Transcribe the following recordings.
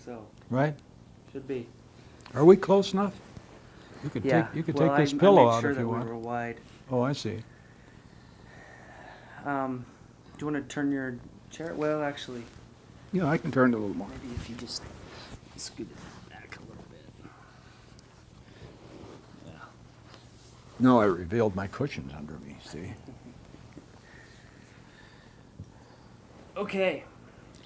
so. Right? Should be. Are we close enough? You could Yeah. take this pillow out if you I made sure that want. we were wide. Oh, I see. Do you want to turn your chair? Well, actually, Yeah, I can turn it a little more. maybe if you just scoot it back a little bit. Yeah. No, I revealed my cushions under me, see? Okay.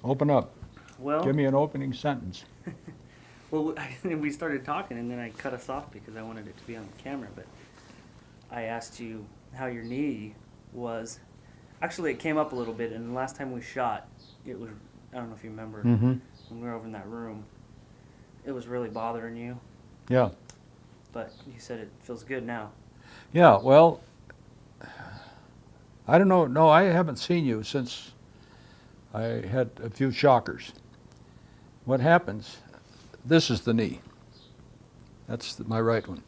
Open up. Well, Give me an opening sentence. well, we started talking, and then I cut us off because I wanted it to be on the camera. But I asked you how your knee was. Actually, it came up a little bit, and the last time we shot, it was, I don't know if you remember, Mm-hmm. when we were over in that room, it was really bothering you, Yeah. but you said it feels good now. Yeah, well, I don't know. No, I haven't seen you since I had a few shockers. What happens, this is the knee. That's my right one.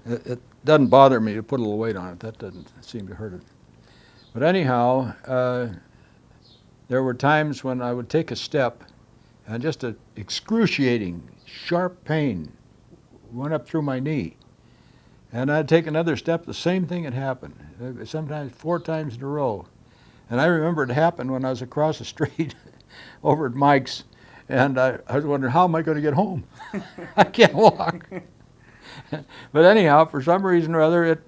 It doesn't bother me to put a little weight on it. That doesn't seem to hurt it. But anyhow, there were times when I would take a step and just an excruciating, sharp pain went up through my knee. And I'd take another step, the same thing had happened, sometimes 4 times in a row. And I remember it happened when I was across the street over at Mike's, and I was wondering, how am I going to get home? I can't walk. But anyhow, for some reason or other,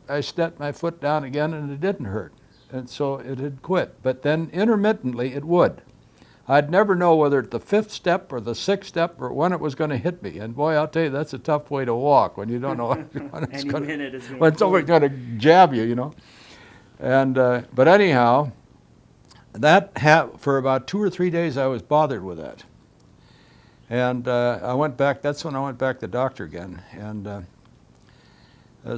I stepped my foot down again, and it didn't hurt. And so it had quit. But then intermittently, it would. I'd never know whether it's the 5th step or the 6th step or when it was going to hit me. And boy, I'll tell you, that's a tough way to walk when you don't know when it's Any going to, minute is when somebody's going to jab you, you know. And but anyhow, for about 2 or 3 days, I was bothered with that. And I went back. That's when I went back to the doctor again. And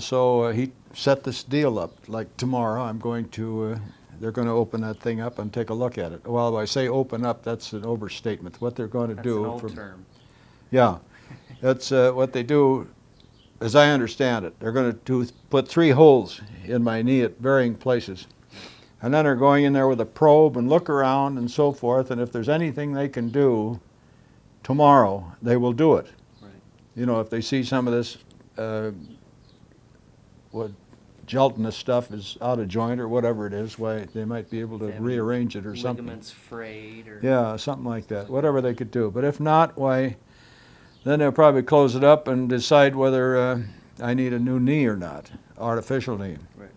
so he set this deal up. Like tomorrow, I'm going to. They're going to open that thing up and take a look at it. Well, when I say open up, that's an overstatement. What they're going to do. That's an old term. Yeah, that's what they do. As I understand it, they're going to put 3 holes in my knee at varying places. And then they're going in there with a probe and look around and so forth. And if there's anything they can do tomorrow, they will do it. Right. You know, if they see some of this, what gelatinous stuff is out of joint or whatever it is, why they might be able to rearrange it or something. Ligaments frayed or... Yeah, something like that. Whatever they could do. But if not, why, then they'll probably close it up and decide whether I need a new knee or not, artificial knee. Right.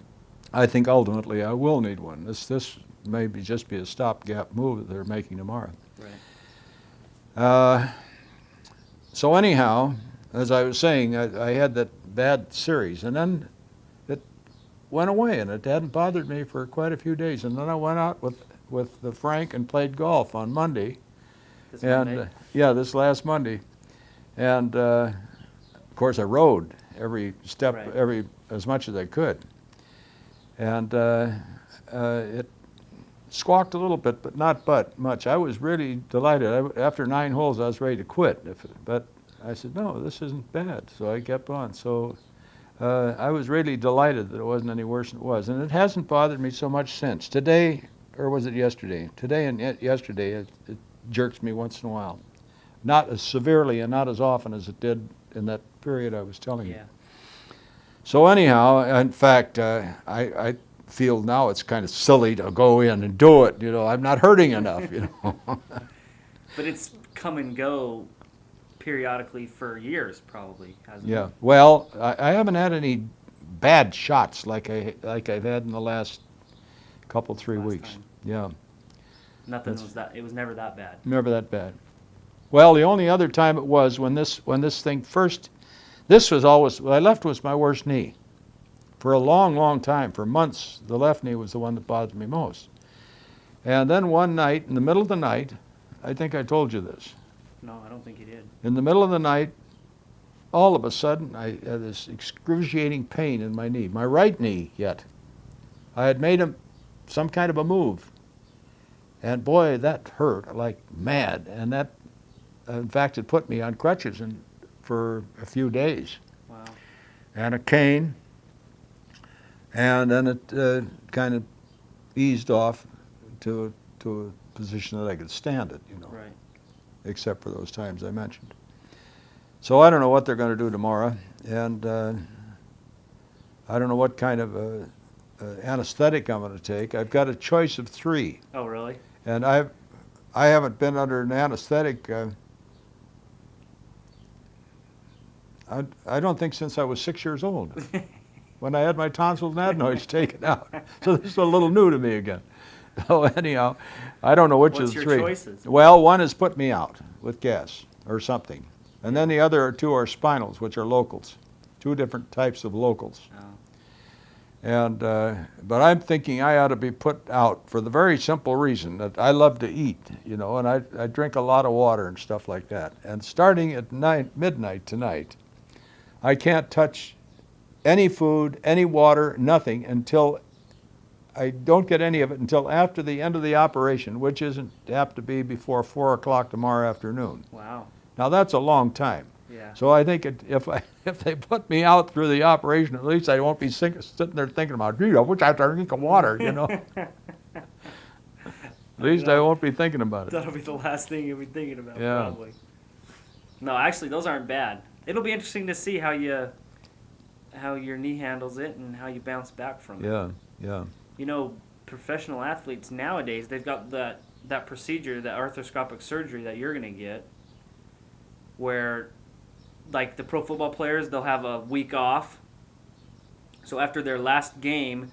I think ultimately I will need one. This may just be a stopgap move that they're making tomorrow. Right. So anyhow, as I was saying, I had that bad series, and then it went away, and it hadn't bothered me for quite a few days. And then I went out with the Frank and played golf on Monday. This Monday? Yeah, this last Monday. And of course I rode every step, Right. as much as I could. And it squawked a little bit, but not much. I was really delighted. After 9 holes, I was ready to quit. But I said, no, this isn't bad. So I kept on. So I was really delighted that it wasn't any worse than it was. And it hasn't bothered me so much since. Today, or was it yesterday? Today and yesterday, it jerks me once in a while. Not as severely and not as often as it did in that period I was telling you. Yeah. So anyhow, in fact, I feel now it's kind of silly to go in and do it. You know, I'm not hurting enough. You know. But it's come and go periodically for years, probably, hasn't Yeah. it? Well, I haven't had any bad shots like I've had in the last couple 3 Last weeks. time. Yeah. Nothing was that. It was never that bad. Never that bad. Well, the only other time it was when this thing first. This was always, what I left was my worst knee. For a long, long time, for months, the left knee was the one that bothered me most. And then one night, in the middle of the night, I think I told you this. No, I don't think you did. In the middle of the night, all of a sudden, I had this excruciating pain in my knee, my right knee yet. I had made some kind of a move. And boy, that hurt like mad. And that, in fact, it put me on crutches for a few days. Wow. And a cane. And then it kind of eased off to a position that I could stand it, you know. Right. except for those times I mentioned. So I don't know what they're going to do tomorrow, and I don't know what kind of anesthetic I'm going to take. I've got a choice of 3, Oh, really? and I haven't been under an anesthetic. I don't think since I was 6 years old, when I had my tonsils and adenoids taken out. So this is a little new to me again. So anyhow, I don't know which What's of the your 3. choices? Well, one has put me out with gas or something, and then the other 2 are spinals, which are locals, 2 different types of locals. Oh. And but I'm thinking I ought to be put out for the very simple reason that I love to eat, you know, and I drink a lot of water and stuff like that. And starting at midnight tonight, I can't touch any food, any water, nothing until I don't get any of it until after the end of the operation, which isn't apt to be before 4 o'clock tomorrow afternoon. Wow. Now that's a long time. Yeah. So I think if they put me out through the operation, at least I won't be sitting there thinking about, gee, I wish I had to drink some water, you know. At least I won't be thinking about it. That'll be the last thing you'll be thinking about, Yeah. probably. No, actually, those aren't bad. It'll be interesting to see how your knee handles it and how you bounce back from it. Yeah, yeah. You know, professional athletes nowadays, they've got that procedure, that arthroscopic surgery that you're going to get, where, like the pro football players, they'll have a week off. So after their last game,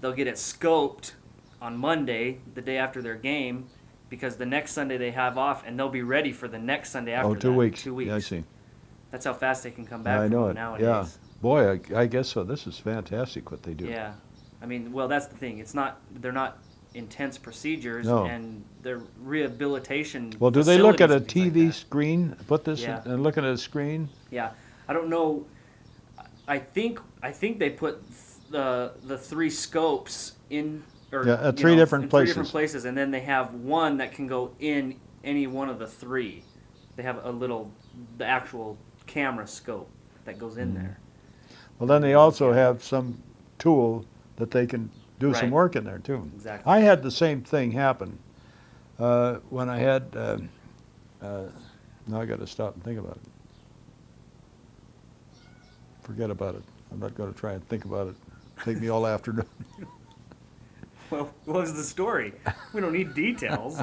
they'll get it scoped on Monday, the day after their game, because the next Sunday they have off, and they'll be ready for the next Sunday after that. 2 weeks. 2 weeks. Yeah, I see. That's how fast they can come back I from know them it. nowadays. Yeah. Boy, I guess so. This is fantastic what they do. Yeah. I mean, well, that's the thing. They're not intense procedures, No. and their rehabilitation. Well, do they look at a facilities and things TV like screen? Put this Yeah. and look at a screen? that. Yeah, I don't know. I think they put the 3 scopes in, or Yeah, at you 3 know, different in 3 places. different places, and then they have one that can go in any one of the 3. They have the actual camera scope that goes in there. Well, then they also have some tool that they can do some Right. work in there too. Exactly. I had the same thing happen when I had. Now I got to stop and think about it. Forget about it. I'm not going to try and think about it. Take me all afternoon. Well, what was the story? We don't need details.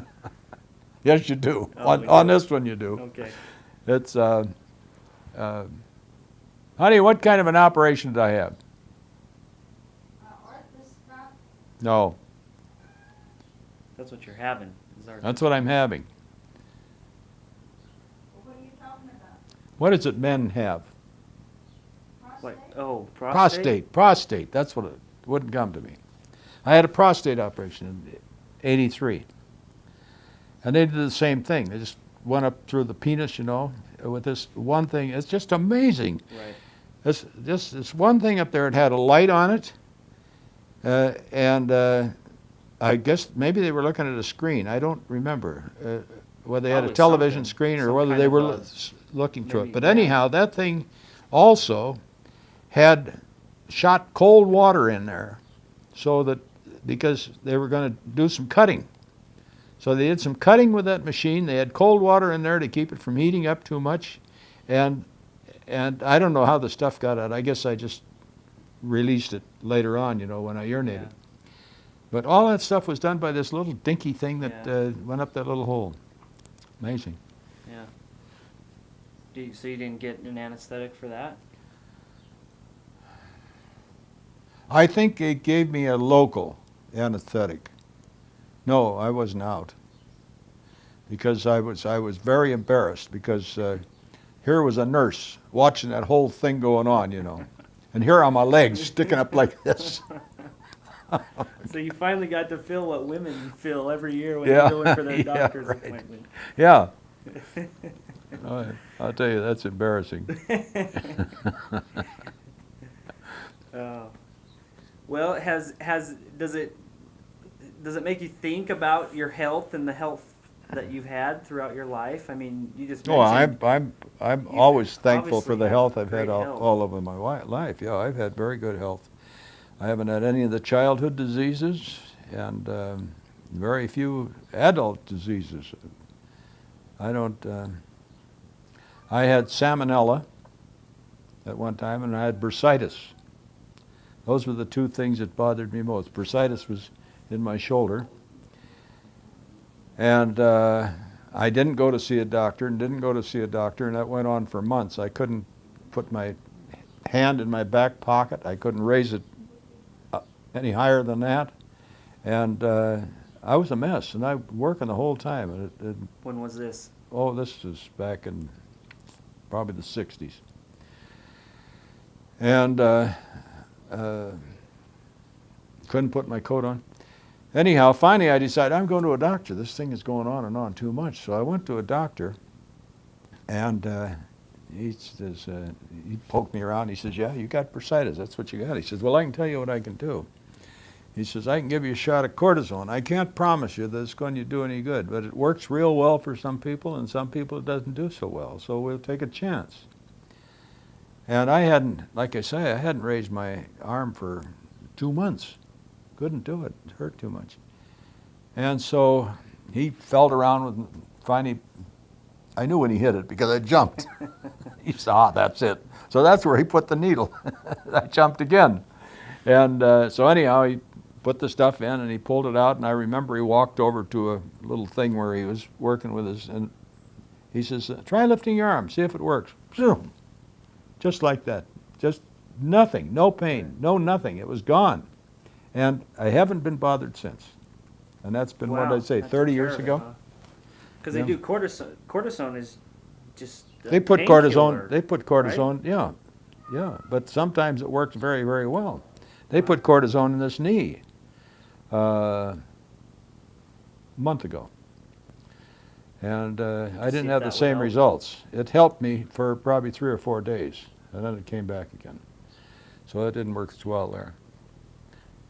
Yes, you do. Oh, we On do. this one, you do. Okay. It's, honey, what kind of an operation did I have? Arthroscope. No, That's what you're having. Is our that's what I'm having. What are you talking about? What does it men have? Like, Prostate? oh, prostate? Prostate. That's what it wouldn't come to me. I had a prostate operation in '83. And they did the same thing. They just went up through the penis, you know, with this one thing. It's just amazing. Right. This one thing up there, it had a light on it. And I guess maybe they were looking at a screen. I don't remember whether they had a Probably television something, screen or some whether kind they of were a- looking through it. maybe, But yeah. anyhow, that thing also had shot cold water in there, so that because they were going to do some cutting. So they did some cutting with that machine. They had cold water in there to keep it from heating up too much, and I don't know how the stuff got out. I guess I just released it later on, you know, when I urinated. Yeah. But all that stuff was done by this little dinky thing that Yeah. went up that little hole. Amazing. Yeah. So you didn't get an anesthetic for that? I think they gave me a local anesthetic. No, I wasn't out because I was very embarrassed because here was a nurse watching that whole thing going on, you know, and here are my legs sticking up like this. So you finally got to feel what women feel every year when Yeah, they go in for their yeah, doctor's right. appointment. Yeah. I'll tell you, that's embarrassing. Oh. Well, does it make you think about your health and the health that you've had throughout your life? I mean, you just No, mentioned I'm you always thankful for obviously the have health I've had great health. all over my life. Yeah, I've had very good health. I haven't had any of the childhood diseases and very few adult diseases. I don't. I had salmonella at one time, and I had bursitis. Those were the two things that bothered me most. Bursitis was in my shoulder, and I didn't go to see a doctor, and that went on for months. I couldn't put my hand in my back pocket. I couldn't raise it any higher than that, and I was a mess, and I was working the whole time. And When was this? oh, this was back in probably the 60s. And couldn't put my coat on. Anyhow, finally I decided I'm going to a doctor. This thing is going on and on too much. So I went to a doctor, and he says, he poked me around. He says, yeah, you got bursitis. That's what you got. He says, well, I can tell you what I can do. He says, I can give you a shot of cortisone. I can't promise you that it's going to do any good, but it works real well for some people, and some people it doesn't do so well. So we'll take a chance. And I hadn't, like I say, I hadn't raised my arm for 2 months. Couldn't do it. It hurt too much. And so he felt around with, finally, I knew when he hit it because I jumped. He said, that's it. So that's where he put the needle. I jumped again. And so anyhow, he put the stuff in and he pulled it out, and I remember he walked over to a little thing where he was working with us, and he says, try lifting your arm, see if it works. Zoom. Just like that. Just nothing, no pain, no nothing. It was gone. And I haven't been bothered since. And that's been, what did I say, 30 years ago? Because they do cortisone. Cortisone is just They put cortisone. cortisone, right? Yeah. But sometimes it works very, very well. They put cortisone in this knee a month ago. And I didn't have the same results. It helped me for probably 3 or 4 days, and then it came back again. So it didn't work as well there.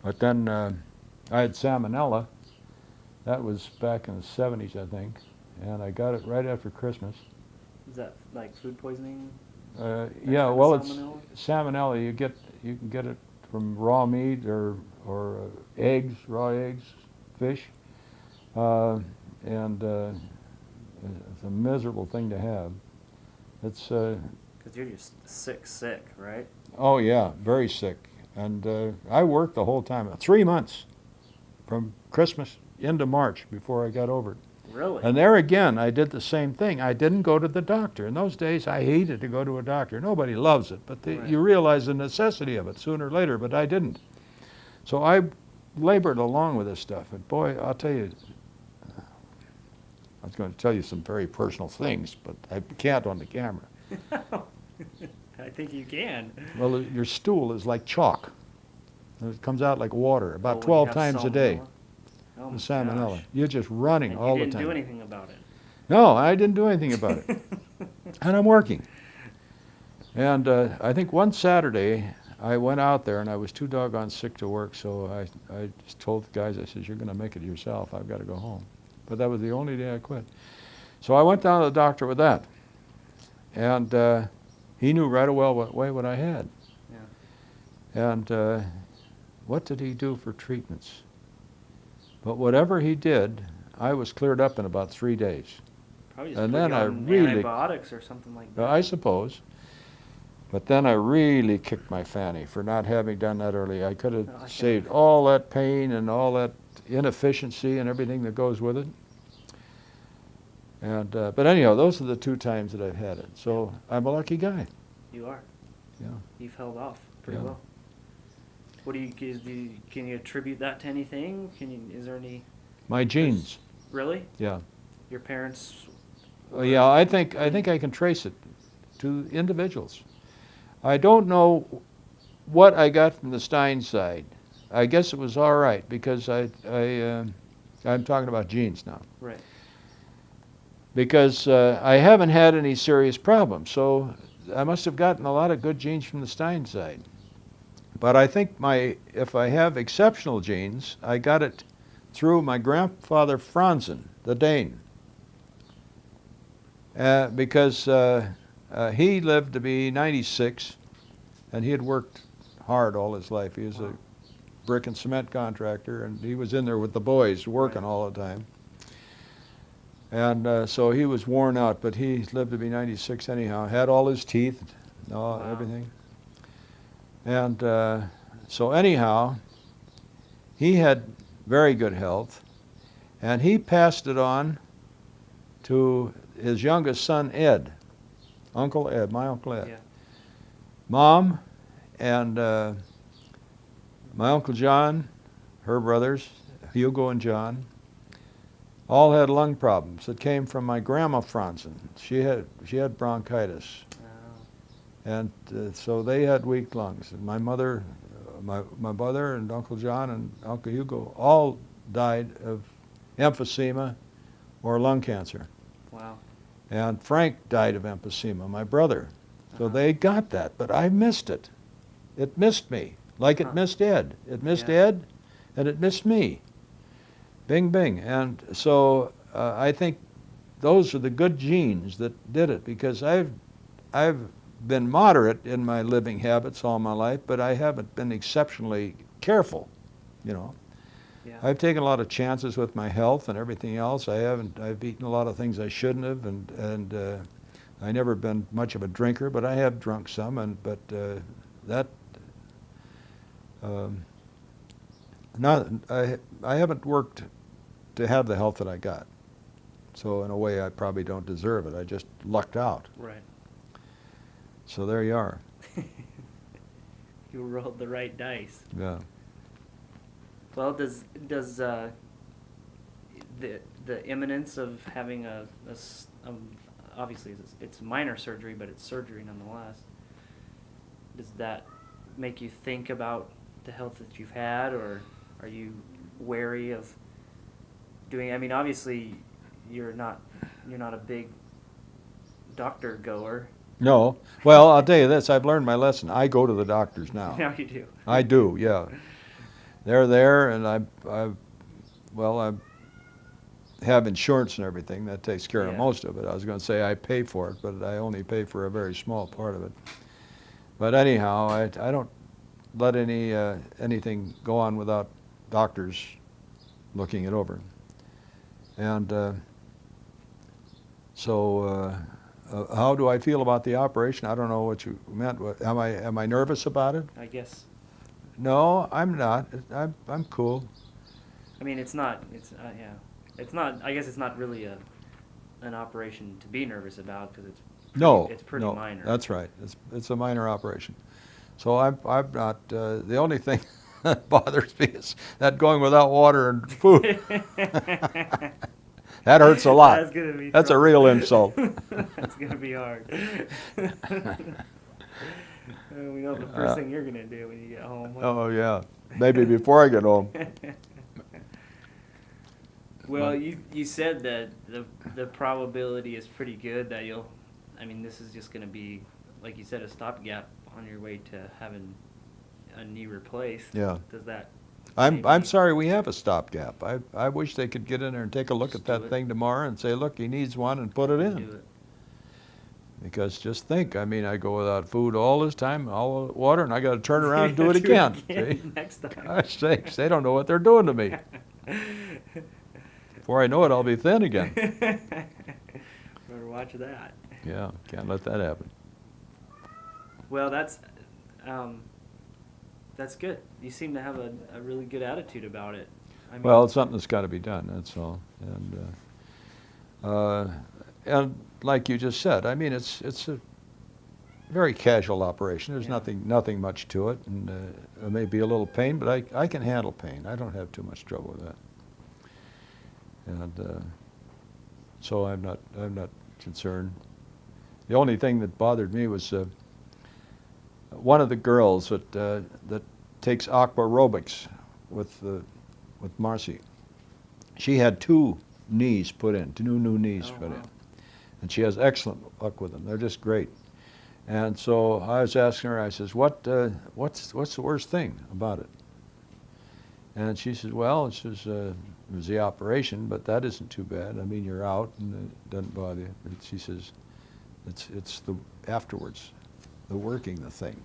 But then I had salmonella. That was back in the 70s, I think, and I got it right after Christmas. Is that like food poisoning? Yeah, well, it's salmonella? salmonella. You can get it from raw meat or eggs, raw eggs, fish, and it's a miserable thing to have. It's because you're just sick, right? oh yeah, very sick. And I worked the whole time, 3 months, from Christmas into March before I got over it. Really? And there again, I did the same thing. I didn't go to the doctor. In those days, I hated to go to a doctor. Nobody loves it, but Right. you realize the necessity of it sooner or later, but I didn't. So I labored along with this stuff. And boy, I'll tell you, I was going to tell you some very personal things, but I can't on the camera. I think you can. Well, your stool is like chalk. It comes out like water, about when you 12 have times a day. salmonella? Oh The my salmonella. gosh. You're just running And all you the didn't time. do anything about it. No, I didn't do anything about it. And I'm working. And I think one Saturday, I went out there, and I was too doggone sick to work, so I just told the guys, I said, you're going to make it yourself. I've got to go home. But that was the only day I quit. So I went down to the doctor with that. And he knew right away what I had. Yeah. And what did he do for treatments? But whatever he did, I was cleared up in about 3 days. Probably just And put then you I on really- antibiotics or something like that. I suppose. But then I really kicked my fanny for not having done that early. I could have Oh, I can saved all that pain and all that inefficiency and everything that goes with it. And but anyhow, those are the 2 times that I've had it. So I'm a lucky guy. You are. Yeah. You've held off pretty Yeah. well. What do you can you attribute that to anything? Is there any My genes. really? Yeah. Your parents? Yeah, I think I can trace it to individuals. I don't know what I got from the Stein side. I guess it was all right because I'm talking about genes now. Right. Because I haven't had any serious problems, so I must have gotten a lot of good genes from the Stein side. But I think if I have exceptional genes, I got it through my grandfather Franzen, the Dane. Because he lived to be 96, and he had worked hard all his life. He was a brick and cement contractor, and he was in there with the boys working all the time. And so he was worn out, but he lived to be 96 anyhow. Had all his teeth, Wow. everything. And so anyhow, he had very good health, and he passed it on to his youngest son, Ed, Uncle Ed, my Uncle Ed. Yeah. Mom and my Uncle John, her brothers, Hugo and John, all had lung problems that came from my grandma Franzen. She had bronchitis, Oh. and so they had weak lungs. And my mother, my brother and Uncle John and Uncle Hugo all died of emphysema or lung cancer. Wow. And Frank died of emphysema, my brother. So Uh-huh. they got that, but I missed it. It missed me, like it Huh. missed Ed. It missed Yeah. Ed, and it missed me. Bing, bing. And so I think those are the good genes that did it, because I've been moderate in my living habits all my life, but I haven't been exceptionally careful, you know. Yeah. I've taken a lot of chances with my health and everything else. I've eaten a lot of things I shouldn't have, and I never been much of a drinker, but I have drunk some, but that not I haven't worked to have the health that I got. So in a way, I probably don't deserve it. I just lucked out. Right. So there you are. You rolled the right dice. Yeah. Well, does the imminence of having obviously it's minor surgery, but it's surgery nonetheless. Does that make you think about the health that you've had, or are you wary of doing? I mean, obviously, you're not a big doctor goer. No. Well, I'll tell you this. I've learned my lesson. I go to the doctors now. Now you do. I do, yeah. They're there, and I have insurance and everything. That takes care of Yeah. most of it. I was going to say I pay for it, but I only pay for a very small part of it. But anyhow, I don't let anything go on without doctors looking it over. And so how do I feel about the operation? I don't know what you meant. Am I nervous about it? I guess. No, I'm not. I'm cool. I mean, it's not. Yeah. It's not. I guess it's not really an operation to be nervous about, because it's No, it's pretty no, minor. that's right. It's a minor operation. So I'm not. The only thing that bothers me is that going without water and food. That hurts a lot. That's gonna be. That's a tough. real insult. That's gonna be hard. We know the first thing you're gonna do when you get home. Oh yeah, maybe before I get home. Well, you said that the probability is pretty good that you'll. I mean, this is just gonna be, like you said, a stopgap on your way to having a knee replaced. Yeah. Does that? I'm maybe- sorry we have a stopgap. I wish they could get in there and take a look Just at do that it. thing tomorrow and say, look, he needs one, and put it in. Do it. Because just think, I mean, I go without food all this time, all the water, and I got to turn around and do it again. See? Next time. Gosh sakes, they don't know what they're doing to me. Before I know it, I'll be thin again. Better watch that. Yeah, can't let that happen. Well, that's good. You seem to have a really good attitude about it. I mean, Well, it's something that's got to be done, that's all. And like you just said, I mean, it's a very casual operation. There's Yeah. nothing much to it, and there may be a little pain, but I can handle pain. I don't have too much trouble with that. And so I'm not concerned. The only thing that bothered me was one of the girls that takes aqua aerobics with Marcy. She had two new knees put in, Oh, put in, wow. and she has excellent luck with them. They're just great. And so I was asking her, I says, what's the worst thing about it? And she says, well, it was the operation, but that isn't too bad. I mean, you're out and it doesn't bother you. She says, it's the afterwards, the working the thing,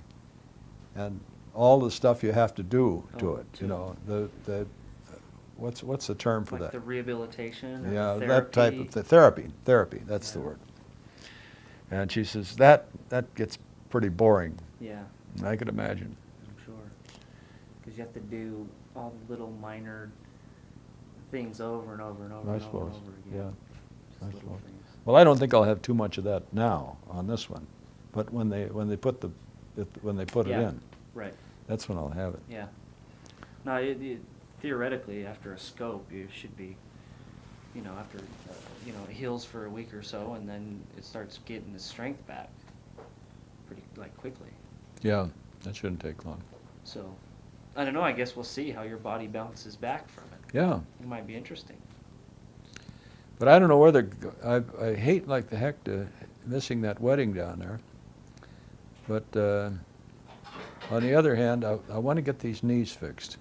and all the stuff you have to do to Oh, it. to You know, the what's the term for Like that? the rehabilitation or Yeah, the that type therapy? of therapy, that's the Yeah. word. And she says, that gets pretty boring. Yeah, I could imagine. I'm sure. Because you have to do all the little minor things over and over and over I and over and suppose, over yeah. again. I Just little suppose. things. Well, I don't think I'll have too much of that now on this one, but when they put it Yeah. in, Right. that's when I'll have it. Yeah. No, theoretically, after a scope, you should be, after, it heals for a week or so, and then it starts getting the strength back pretty, quickly. Yeah, that shouldn't take long. So, I don't know, I guess we'll see how your body bounces back from it. Yeah, It might be interesting. but I don't know whether, I hate like the heck to missing that wedding down there. But on the other hand, I want to get these knees fixed.